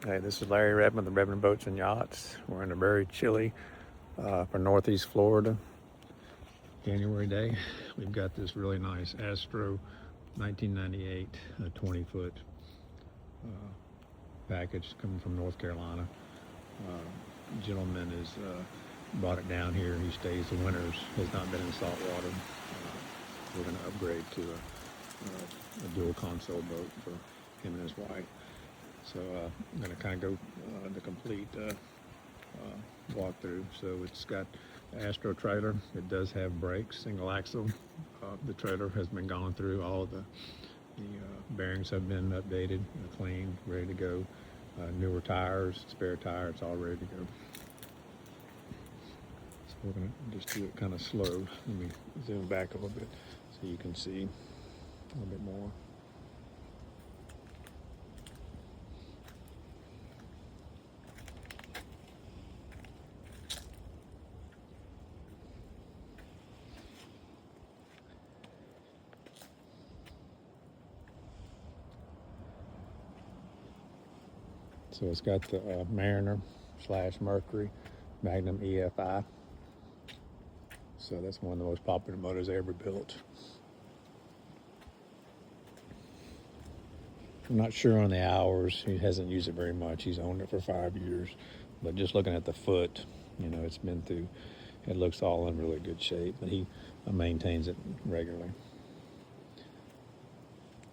Hey, this is Larry Redmond, the Redmond Boats and Yachts. We're in a very chilly for Northeast Florida January day. We've got this really nice Astro 1998 20-foot package coming from North Carolina. Gentleman has brought it down here. He stays the winters, has not been in salt water. We're going to upgrade to a dual console boat for him and his wife. So I'm going to kind of go the complete walkthrough. So it's got the Astro trailer. It does have brakes, single axle. The trailer has been gone through. All the bearings have been updated, cleaned, ready to go. Newer tires, spare tire, it's all ready to go. So we're going to just do it kind of slow. Let me zoom back a little bit so you can see a little bit more. So it's got the Mariner / Mercury Magnum EFI. So that's one of the most popular motors ever built. I'm not sure on the hours. He hasn't used it very much. He's owned it for 5 years. But just looking at the foot, you know, it's been through, it looks all in really good shape. But he maintains it regularly.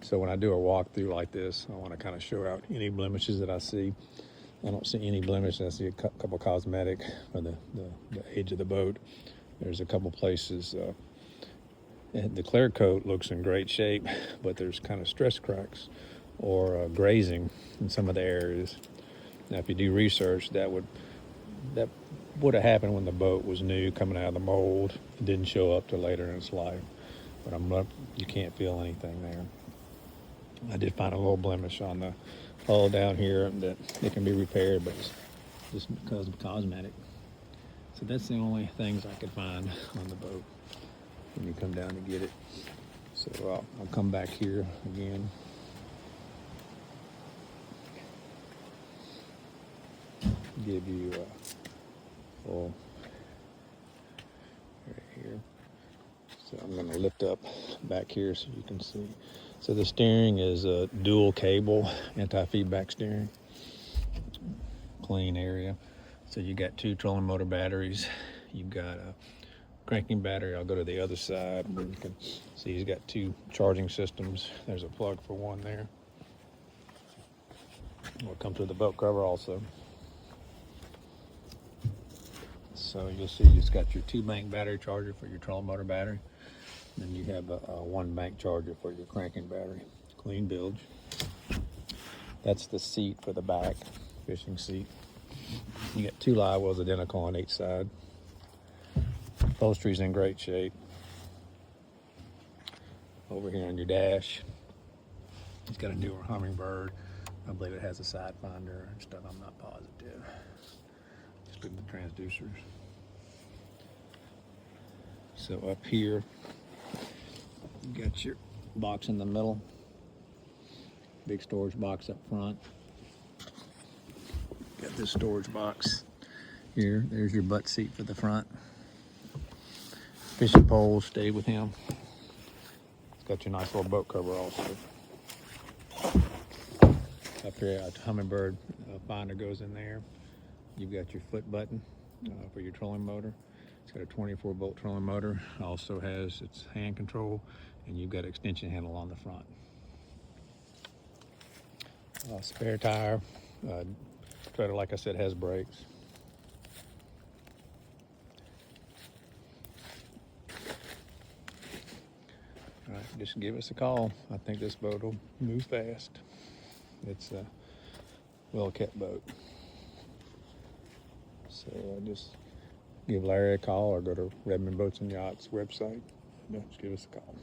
So when I do a walkthrough like this, I want to kind of show out any blemishes that I see. I don't see any blemishes. I see a couple cosmetic on the edge of the boat. There's a couple places. And the clear coat looks in great shape, but there's kind of stress cracks or grazing in some of the areas. Now, if you do research, that would have happened when the boat was new, coming out of the mold. It didn't show up till later in its life. But you can't feel anything there. I did find a little blemish on the hull down here that it can be repaired, but it's just because of cosmetic. So that's the only things I could find on the boat when you come down to get it. So I'll come back here again. Give you a full right here. So I'm going to lift up back here so you can see. So the steering is a dual cable, anti-feedback steering. Clean area. So you got 2 trolling motor batteries. You've got a cranking battery. I'll go to the other side where you can see he's got 2 charging systems. There's a plug for one there. We'll come to the boat cover also. So you'll see it's got your 2-bank battery charger for your trolling motor battery. Then you have a 1-bank charger for your cranking battery. Clean bilge. That's the seat for the back, fishing seat. You got 2 live wells identical on each side. Upholstery's in great shape. Over here on your dash, it's got a newer Humminbird. I believe it has a side finder and stuff. I'm not positive. Just look at the transducers. So up here, you got your box in the middle, big storage box up front. Got this storage box here. There's your butt seat for the front. Fishing poles stay with him. It's got your nice little boat cover also. Up here, a Humminbird finder goes in there. You've got your foot button for your trolling motor. It's got a 24-volt trolling motor. Also has its hand control, and you've got an extension handle on the front. Spare tire. Trailer, like I said, has brakes. All right, just give us a call. I think this boat will move fast. It's a well-kept boat. So just give Larry a call or go to Redmond Boats and Yachts website. Just give us a call.